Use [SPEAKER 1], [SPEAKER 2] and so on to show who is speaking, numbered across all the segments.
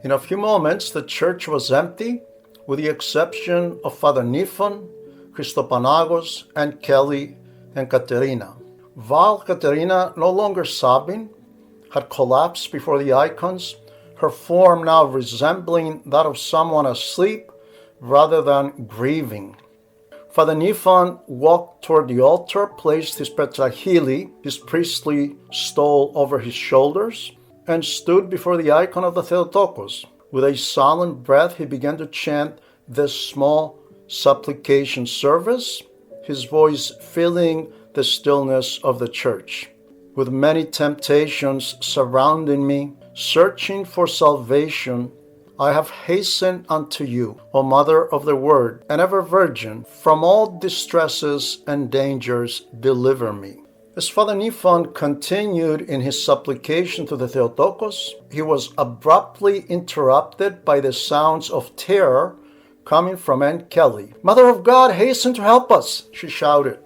[SPEAKER 1] In a few moments, the church was empty, with the exception of Father Nifon, Christopanagos, and Kelly and Katerina. While Katerina, no longer sobbing, had collapsed before the icons, her form now resembling that of someone asleep rather than grieving. Father Nifon walked toward the altar, placed his petrachili, his priestly stole, over his shoulders, and stood before the icon of the Theotokos. With a solemn breath, he began to chant this small supplication service, his voice filling the stillness of the church. With many temptations surrounding me, searching for salvation, I have hastened unto you, O Mother of the Word, and ever Virgin. From all distresses and dangers deliver me. As Father Nifon continued in his supplication to the Theotokos, he was abruptly interrupted by the sounds of terror coming from Aunt Kelly. "Mother of God, hasten to help us!" she shouted.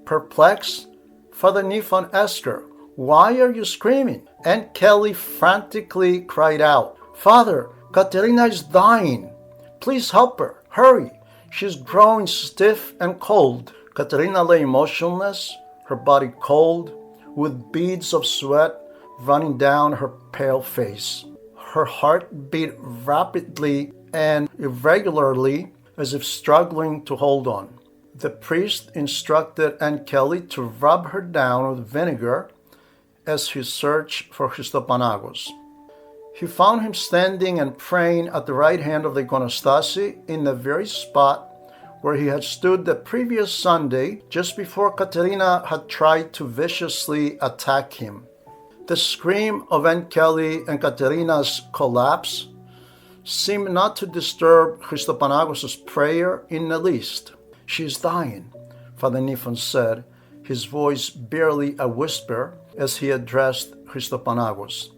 [SPEAKER 1] Perplexed, Father Nifon asked her, "Why are you screaming?" Aunt Kelly frantically cried out, "Father, Katerina is dying. Please help her. Hurry. She's growing stiff and cold." Katerina lay motionless, her body cold, with beads of sweat running down her pale face. Her heart beat rapidly and irregularly, as if struggling to hold on. The priest instructed Aunt Kelly to rub her down with vinegar as he searched for Christopanagos. He found him standing and praying at the right hand of the iconostasi in the very spot where he had stood the previous Sunday, just before Katerina had tried to viciously attack him. The scream of Aunt Kelly and Katerina's collapse seemed not to disturb Christopanagos' prayer in the least. "She is dying," Father Nifon said, his voice barely a whisper, as he addressed Christopanagos.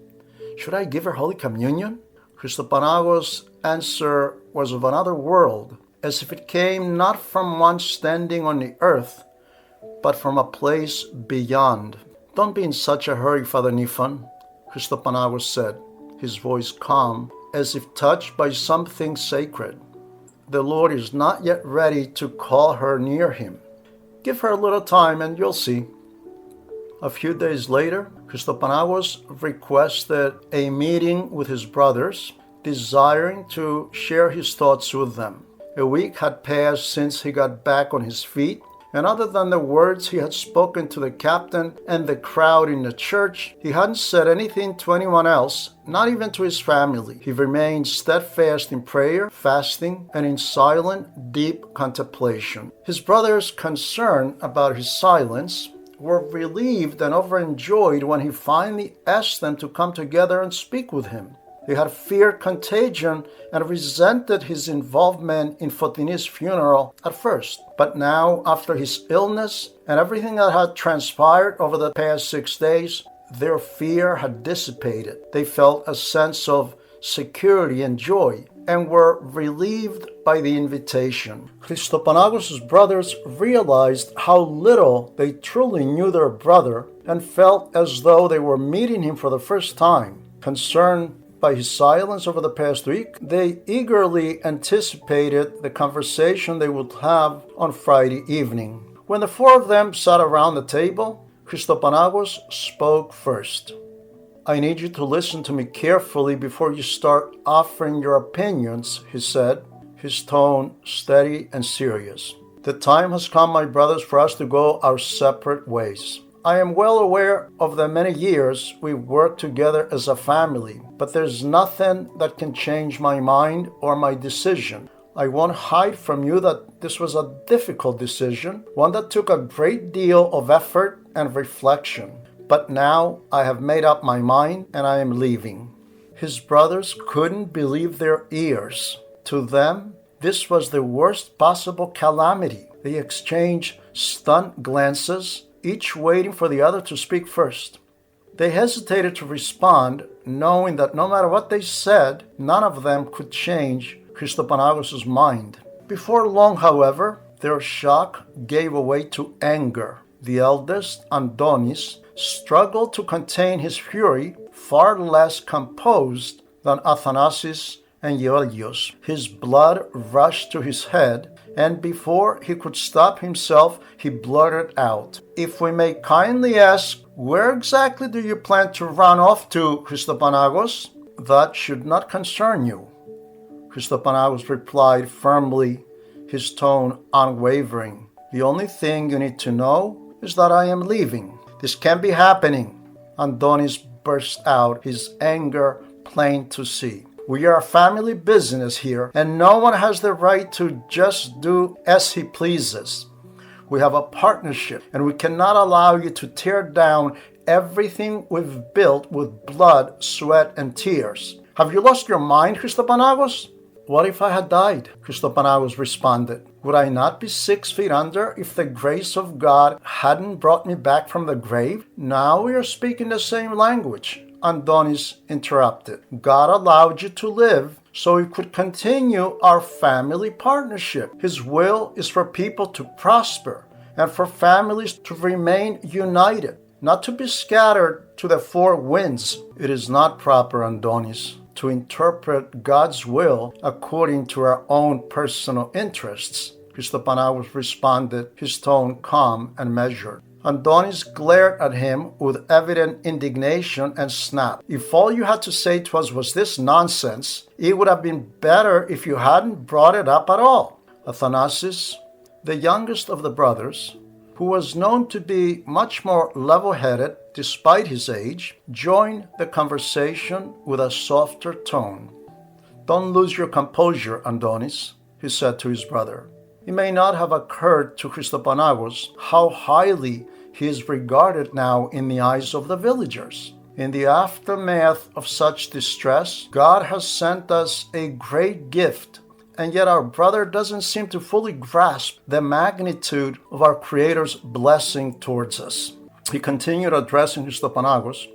[SPEAKER 1] "Should I give her Holy Communion?" Christopanagos' answer was of another world, as if it came not from one standing on the earth, but from a place beyond. "Don't be in such a hurry, Father Nifon," Christopanagos said, his voice calm, as if touched by something sacred. "The Lord is not yet ready to call her near him. Give her a little time and you'll see." A few days later, Christopanagos requested a meeting with his brothers, desiring to share his thoughts with them. A week had passed since he got back on his feet, and other than the words he had spoken to the captain and the crowd in the church, he hadn't said anything to anyone else, not even to his family. He remained steadfast in prayer, fasting, and in silent, deep contemplation. His brothers, concerned about his silence, were relieved and overjoyed when he finally asked them to come together and speak with him. They had feared contagion and resented his involvement in Fotini's funeral at first. But now, after his illness and everything that had transpired over the past 6 days, their fear had dissipated. They felt a sense of security and joy, and were relieved by the invitation. Christopanagos' brothers realized how little they truly knew their brother, and felt as though they were meeting him for the first time. Concerned by his silence over the past week, they eagerly anticipated the conversation they would have on Friday evening. When the four of them sat around the table, Christopanagos spoke first. "I need you to listen to me carefully before you start offering your opinions," he said, his tone steady and serious. "The time has come, my brothers, for us to go our separate ways. I am well aware of the many years we worked together as a family, but there's nothing that can change my mind or my decision. I won't hide from you that this was a difficult decision, one that took a great deal of effort and reflection. But now I have made up my mind and I am leaving." His brothers couldn't believe their ears. To them, this was the worst possible calamity. They exchanged stunned glances, each waiting for the other to speak first. They hesitated to respond, knowing that no matter what they said, none of them could change Christopanagos' mind. Before long, however, their shock gave way to anger. The eldest, Andonis, struggled to contain his fury, far less composed than Athanasius and Georgios. His blood rushed to his head, and before he could stop himself, he blurted out, "If we may kindly ask, where exactly do you plan to run off to, Christophanagos? That should not concern you." Christophanagos replied firmly, his tone unwavering, "The only thing you need to know is that I am leaving. This can't be happening." Andonis burst out, his anger plain to see. "We are a family business here, and no one has the right to just do as he pleases. We have a partnership, and we cannot allow you to tear down everything we've built with blood, sweat, and tears. Have you lost your mind, Christophanagos?" "What if I had died?" Christophanagos responded. "Would I not be 6 feet under if the grace of God hadn't brought me back from the grave?" "Now we are speaking the same language," Andonis interrupted. "God allowed you to live so we could continue our family partnership. His will is for people to prosper and for families to remain united, not to be scattered to the four winds." "It is not proper, Andonis, to interpret God's will according to our own personal interests," Christophanagos responded, his tone calm and measured. Andonis glared at him with evident indignation and snapped, "If all you had to say to us was this nonsense, it would have been better if you hadn't brought it up at all." Athanasius, the youngest of the brothers, who was known to be much more level-headed despite his age, joined the conversation with a softer tone. "Don't lose your composure, Andonis," he said to his brother. It may not have occurred to Christophanagos how highly he is regarded now in the eyes of the villagers. In the aftermath of such distress, God has sent us a great gift, and yet our brother doesn't seem to fully grasp the magnitude of our Creator's blessing towards us. He continued addressing Christophanagos,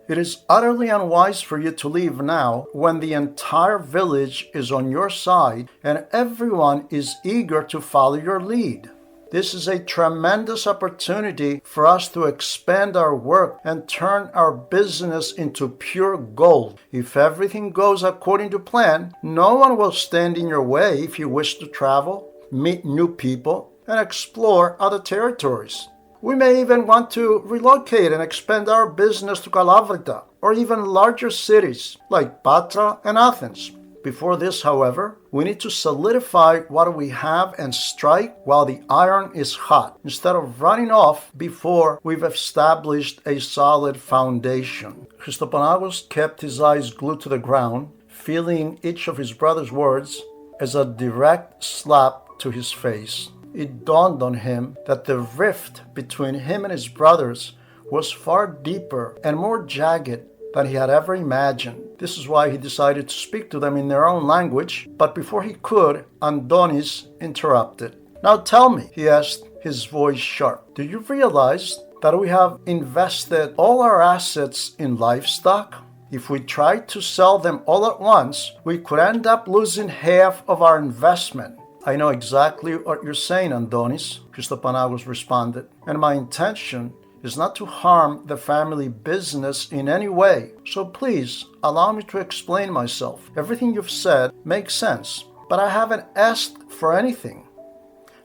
[SPEAKER 1] "It is utterly unwise for you to leave now when the entire village is on your side and everyone is eager to follow your lead. This is a tremendous opportunity for us to expand our work and turn our business into pure gold. If everything goes according to plan, no one will stand in your way if you wish to travel, meet new people, and explore other territories. We may even want to relocate and expand our business to Kalavrita or even larger cities like Patra and Athens. Before this, however, we need to solidify what we have and strike while the iron is hot, instead of running off before we've established a solid foundation." Christophanagos kept his eyes glued to the ground, feeling each of his brother's words as a direct slap to his face. It dawned on him that the rift between him and his brothers was far deeper and more jagged than he had ever imagined. This is why he decided to speak to them in their own language, but before he could, Andonis interrupted. "Now tell me," he asked, his voice sharp, "do you realize that we have invested all our assets in livestock? If we tried to sell them all at once, we could end up losing half of our investment." "I know exactly what you're saying, Andonis," Christophanagos responded, "and my intention is not to harm the family business in any way. So please, allow me to explain myself. Everything you've said makes sense, but I haven't asked for anything.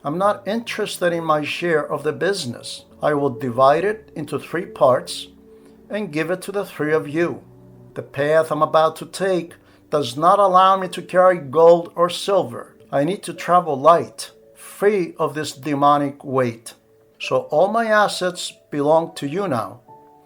[SPEAKER 1] I'm not interested in my share of the business. I will divide it into 3 parts and give it to the 3 of you. The path I'm about to take does not allow me to carry gold or silver. I need to travel light, free of this demonic weight. So all my assets belong to you now.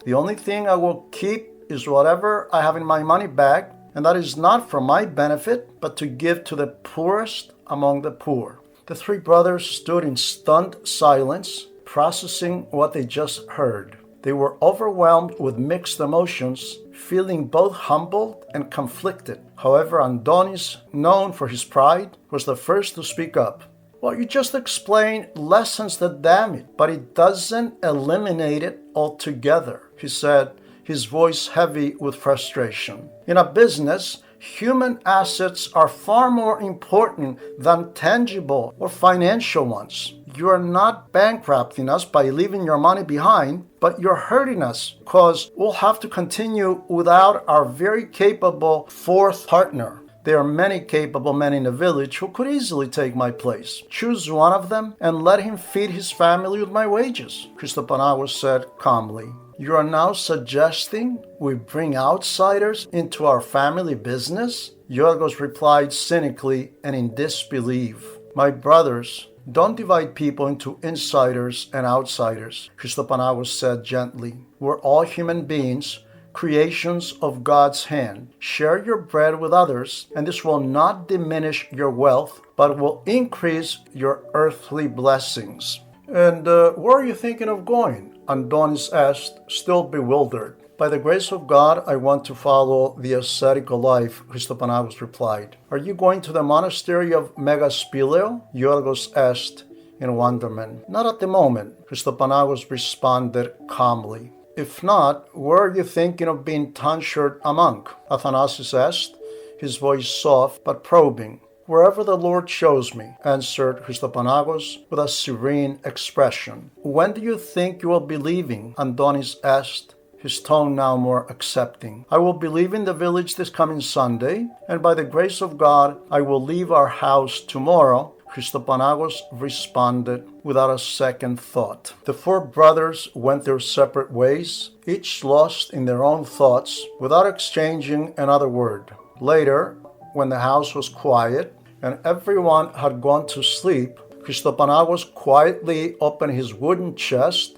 [SPEAKER 1] The only thing I will keep is whatever I have in my money bag, and that is not for my benefit, but to give to the poorest among the poor." The 3 brothers stood in stunned silence, processing what they just heard. They were overwhelmed with mixed emotions, feeling both humbled and conflicted. However, Andonis, known for his pride, was the first to speak up. "What you just explained lessens the damage, but it doesn't eliminate it altogether," he said, his voice heavy with frustration. "In a business, Human assets are far more important than tangible or financial ones. You are not bankrupting us by leaving your money behind, but you're hurting us because we'll have to continue without our very capable fourth partner. There are many capable men in the village who could easily take my place. Choose one of them and let him feed his family with my wages, Christophanagos said calmly. You are now suggesting we bring outsiders into our family business? Yorgos replied cynically and in disbelief. My brothers, don't divide people into insiders and outsiders, Christophanagos said gently. We're all human beings, creations of God's hand. Share your bread with others, and this will not diminish your wealth, but will increase your earthly blessings. And where are you thinking of going? Andonis asked, still bewildered. By the grace of God, I want to follow the ascetical life, Christophanagos replied. Are you going to the monastery of Megaspileo? Yorgos asked in wonderment. Not at the moment, Christophanagos responded calmly. If not, where are you thinking of being tonsured a monk? Athanasius asked, his voice soft but probing. Wherever the Lord shows me, answered Christophanagos with a serene expression. When do you think you will be leaving? Andonis asked, his tone now more accepting. I will be leaving the village this coming Sunday, and by the grace of God, I will leave our house tomorrow, Christophanagos responded without a second thought. The four brothers went their separate ways, each lost in their own thoughts, without exchanging another word. Later, when the house was quiet and everyone had gone to sleep, Christophanagos quietly opened his wooden chest,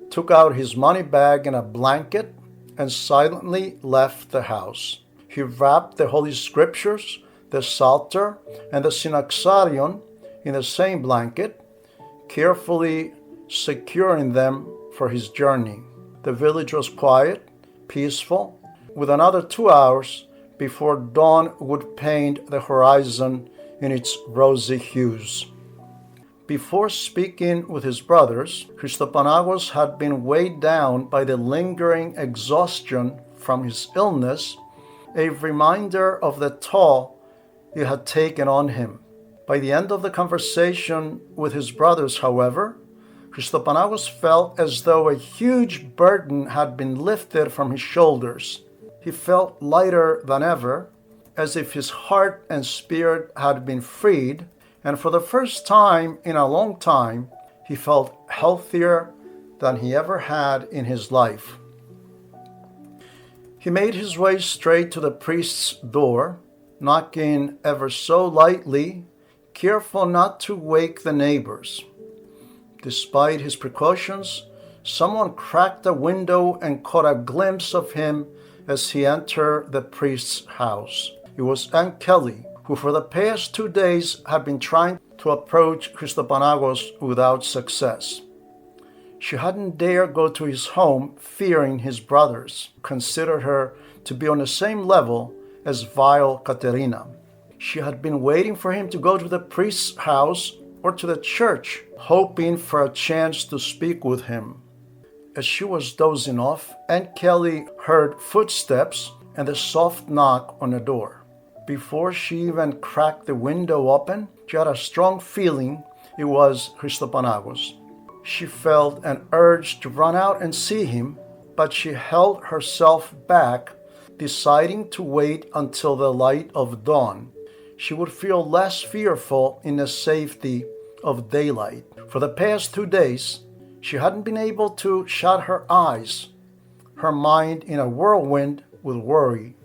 [SPEAKER 1] took out his money bag and a blanket, and silently left the house. He wrapped the Holy Scriptures, the Psalter, and the Synaxarion in the same blanket, carefully securing them for his journey. The village was quiet, peaceful, with another 2 hours before dawn would paint the horizon in its rosy hues. Before speaking with his brothers, Christophanagos had been weighed down by the lingering exhaustion from his illness, a reminder of the toll it had taken on him. By the end of the conversation with his brothers, however, Christophanagos felt as though a huge burden had been lifted from his shoulders. He felt lighter than ever, as if his heart and spirit had been freed, and for the first time in a long time, he felt healthier than he ever had in his life. He made his way straight to the priest's door, knocking ever so lightly, careful not to wake the neighbors. Despite his precautions, someone cracked a window and caught a glimpse of him as he entered the priest's house. It was Aunt Kelly, who for the past 2 days had been trying to approach Christophanagos without success. She hadn't dared go to his home, fearing his brothers considered her to be on the same level as vile Katerina. She had been waiting for him to go to the priest's house or to the church, hoping for a chance to speak with him. As she was dozing off, Aunt Kelly heard footsteps and a soft knock on the door. Before she even cracked the window open, she had a strong feeling it was Christophanagos. She felt an urge to run out and see him, but she held herself back, deciding to wait until the light of dawn. She would feel less fearful in the safety of daylight. For the past 2 days, she hadn't been able to shut her eyes, her mind in a whirlwind with worry.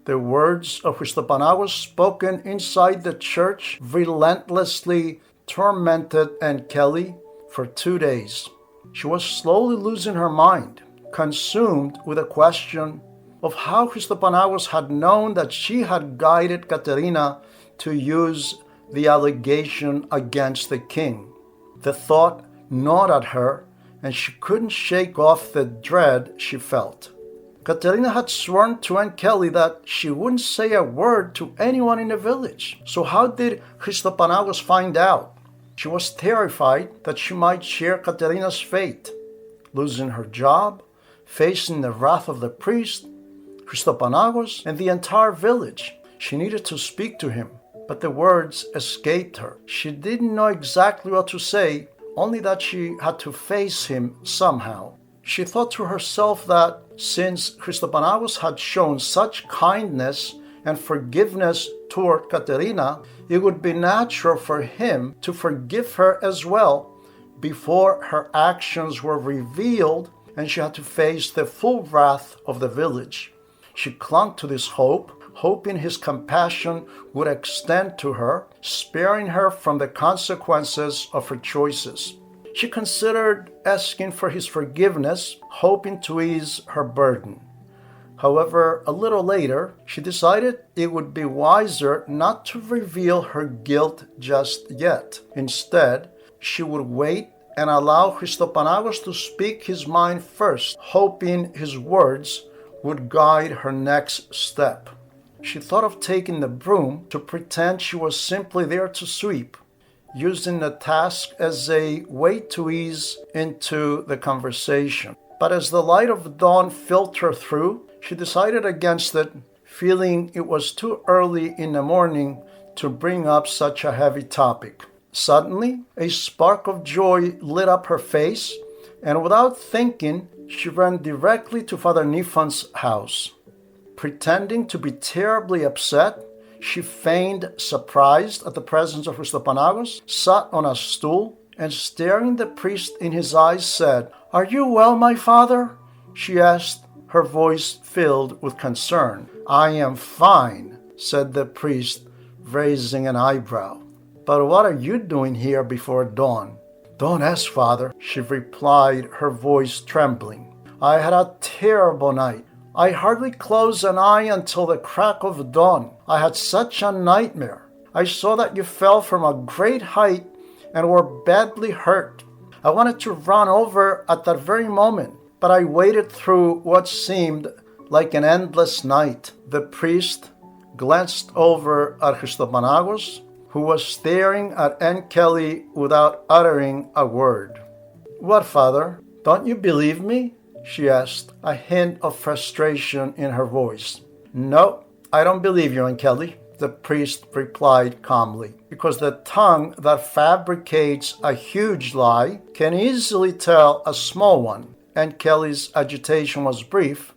[SPEAKER 1] The words of Christophanagos spoken inside the church relentlessly tormented Aunt Kelly for 2 days. She was slowly losing her mind, consumed with the question of how Christophanagos had known that she had guided Katerina to use the allegation against the king. The thought gnawed at her, and she couldn't shake off the dread she felt. Katerina had sworn to Aunt Kelly that she wouldn't say a word to anyone in the village. So how did Christophanagos find out? She was terrified that she might share Katerina's fate, losing her job, facing the wrath of the priest, Christopanagos and the entire village. She needed to speak to him, but the words escaped her. She didn't know exactly what to say, only that she had to face him somehow. She thought to herself that since Christopanagos had shown such kindness and forgiveness toward Katerina, it would be natural for him to forgive her as well before her actions were revealed and she had to face the full wrath of the village. She clung to this hope, hoping his compassion would extend to her, sparing her from the consequences of her choices. She considered asking for his forgiveness, hoping to ease her burden. However, a little later, she decided it would be wiser not to reveal her guilt just yet. Instead, she would wait and allow Christopanagos to speak his mind first, hoping his words would guide her next step. She thought of taking the broom to pretend she was simply there to sweep, using the task as a way to ease into the conversation. But as the light of dawn filtered through, she decided against it, feeling it was too early in the morning to bring up such a heavy topic. Suddenly, a spark of joy lit up her face, and without thinking, she ran directly to Father Nifon's house. Pretending to be terribly upset, she feigned surprised at the presence of Christopanagos, sat on a stool, and staring the priest in his eyes said, "Are you well, my father?" she asked, her voice filled with concern. "I am fine," said the priest, raising an eyebrow. "But what are you doing here before dawn?" "Don't ask, Father," she replied, her voice trembling. "I had a terrible night. I hardly closed an eye until the crack of dawn. I had such a nightmare. I saw that you fell from a great height and were badly hurt. I wanted to run over at that very moment, but I waited through what seemed like an endless night." The priest glanced over at Christopanagos, who was staring at Aunt Kelly without uttering a word. "What, Father? Don't you believe me?" she asked, a hint of frustration in her voice. "No, I don't believe you, Aunt Kelly," the priest replied calmly, "because the tongue that fabricates a huge lie can easily tell a small one." Aunt Kelly's agitation was brief,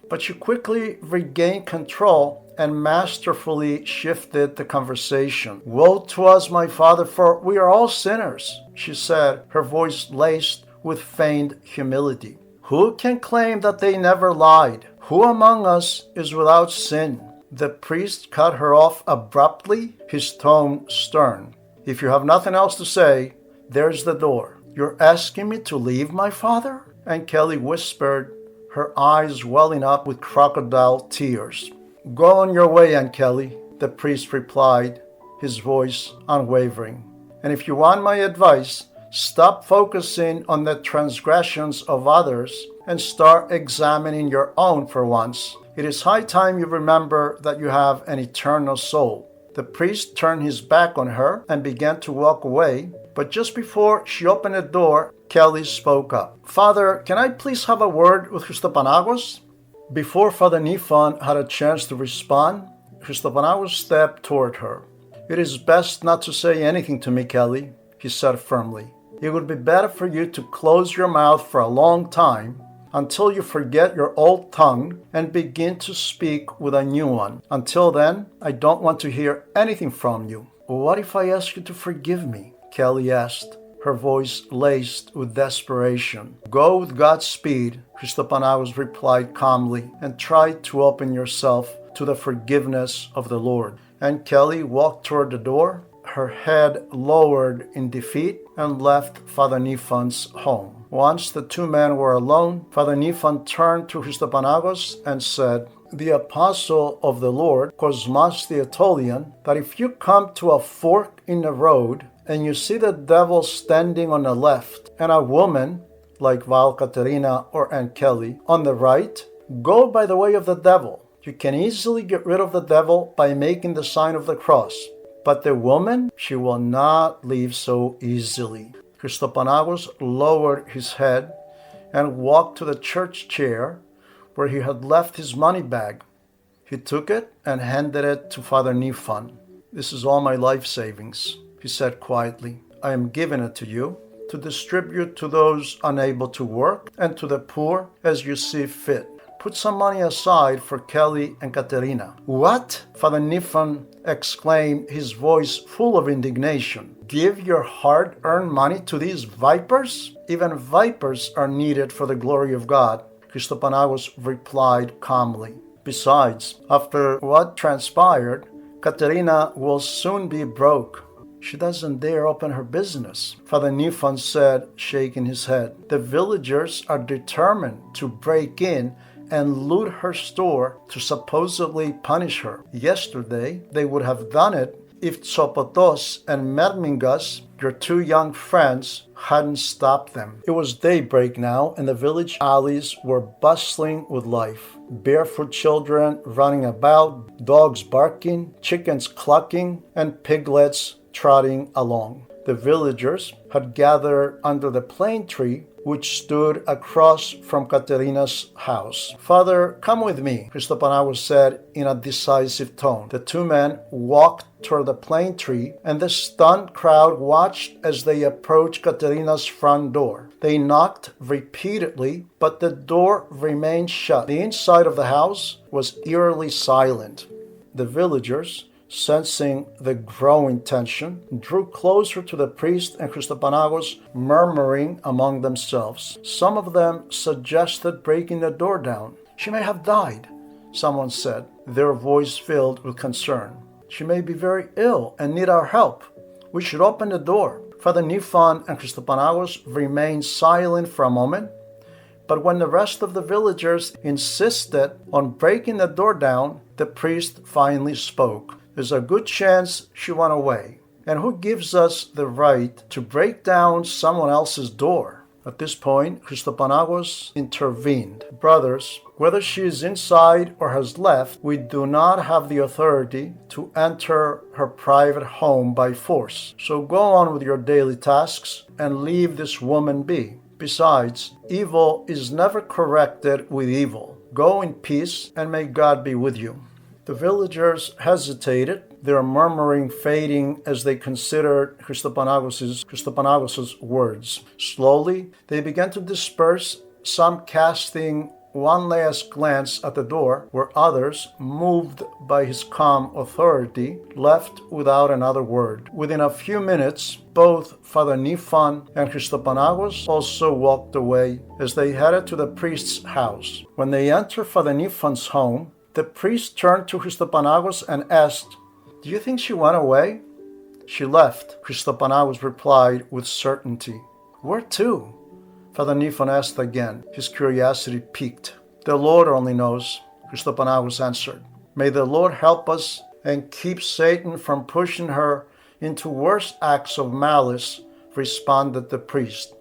[SPEAKER 1] but she quickly regained control and masterfully shifted the conversation. "Woe to us, my father, for we are all sinners," she said, her voice laced with feigned humility. "Who can claim that they never lied? Who among us is without sin?" The priest cut her off abruptly, his tone stern. "If you have nothing else to say, there's the door." "You're asking me to leave, my father?" Aunt Kelly whispered, her eyes welling up with crocodile tears. "Go on your way, Aunt Kelly," the priest replied, his voice unwavering. "And if you want my advice, stop focusing on the transgressions of others and start examining your own for once. It is high time you remember that you have an eternal soul." The priest turned his back on her and began to walk away, but just before she opened the door, Kelly spoke up. "Father, can I please have a word with Christopanagos?" Before Father Nifon had a chance to respond, Christopanagos stepped toward her. "It is best not to say anything to me, Kelly," he said firmly. "It would be better for you to close your mouth for a long time until you forget your old tongue and begin to speak with a new one. Until then, I don't want to hear anything from you." "What if I ask you to forgive me?" Kelly asked, her voice laced with desperation. "Go with God's speed," Christopanagos replied calmly, "and try to open yourself to the forgiveness of the Lord." And Kelly walked toward the door, her head lowered in defeat, and left Father Nifon's home. Once the two men were alone, Father Nifon turned to Christopanagos and said, "The apostle of the Lord, Cosmas the Aetolian, that if you come to a fork in the road and you see the devil standing on the left and a woman, like Val Katerina or Aunt Kelly, on the right, go by the way of the devil. You can easily get rid of the devil by making the sign of the cross. But the woman, she will not leave so easily." Christopanagos lowered his head and walked to the church chair, where he had left his money bag. He took it and handed it to Father Nifon. "This is all my life savings," he said quietly. "I am giving it to you to distribute to those unable to work and to the poor as you see fit. Put some money aside for Kelly and Katerina." "What?" Father Nifon exclaimed, his voice full of indignation. "Give your hard-earned money to these vipers? Even vipers are needed for the glory of God," Christopanagos replied calmly. "Besides, after what transpired, Katerina will soon be broke. She doesn't dare open her business," Father Nifon said, shaking his head. "The villagers are determined to break in and loot her store to supposedly punish her. Yesterday, they would have done it if Tsopotos and Mermingas, your two young friends, hadn't stopped them." It was daybreak now, and the village alleys were bustling with life. Barefoot children running about, dogs barking, chickens clucking, and piglets trotting along. The villagers had gathered under the plane tree which stood across from Katerina's house. "Father, come with me," Christopanagos said in a decisive tone. The two men walked toward the plane tree, and the stunned crowd watched as they approached Katerina's front door. They knocked repeatedly, but the door remained shut. The inside of the house was eerily silent. The villagers, sensing the growing tension, drew closer to the priest and Christopanagos, murmuring among themselves. Some of them suggested breaking the door down. "She may have died," someone said, their voice filled with concern. "She may be very ill and need our help. We should open the door." Father Nifon and Christopanagos remained silent for a moment, but when the rest of the villagers insisted on breaking the door down, the priest finally spoke. "There's a good chance she went away. And who gives us the right to break down someone else's door?" At this point, Christopanagos intervened. "Brothers, whether she is inside or has left, we do not have the authority to enter her private home by force. So go on with your daily tasks and leave this woman be. Besides, evil is never corrected with evil. Go in peace, and may God be with you." The villagers hesitated, their murmuring fading as they considered Christopanagos' words. Slowly, they began to disperse, some casting one last glance at the door, where others, moved by his calm authority, left without another word. Within a few minutes, both Father Nifon and Christopanagos also walked away as they headed to the priest's house. When they entered Father Nifon's home, the priest turned to Christopanagos and asked, "Do you think she went away?" "She left," Christopanagos replied with certainty. "Where to?" Father Nifon asked again, his curiosity piqued. "The Lord only knows," Christopanagos answered. "May the Lord help us and keep Satan from pushing her into worse acts of malice," responded the priest.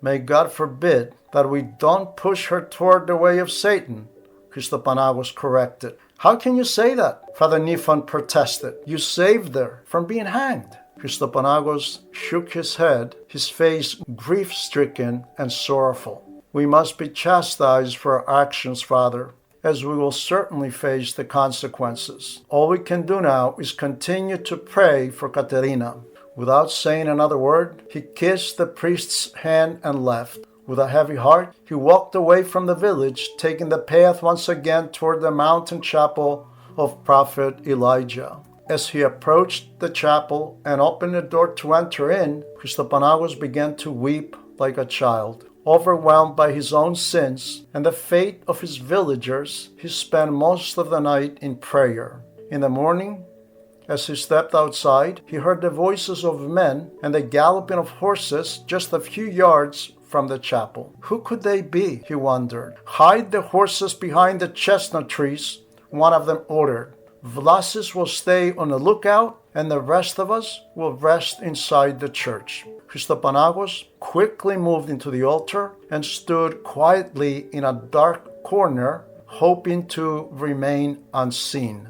[SPEAKER 1] "May God forbid that we don't push her toward the way of Satan," Christopanagos corrected. "How can you say that?" Father Nifon protested. "You saved her from being hanged." Christopanagos shook his head, his face grief-stricken and sorrowful. "We must be chastised for our actions, Father, as we will certainly face the consequences. All we can do now is continue to pray for Katerina." Without saying another word, he kissed the priest's hand and left. With a heavy heart, he walked away from the village, taking the path once again toward the mountain chapel of Prophet Elijah. As he approached the chapel and opened the door to enter in, Christopanagos began to weep like a child. Overwhelmed by his own sins and the fate of his villagers, he spent most of the night in prayer. In the morning, as he stepped outside, he heard the voices of men and the galloping of horses just a few yards from the chapel. Who could they be, he wondered. "Hide the horses behind the chestnut trees," one of them ordered. "Vlasis will stay on the lookout, and the rest of us will rest inside the church." Christopanagos quickly moved into the altar and stood quietly in a dark corner, hoping to remain unseen.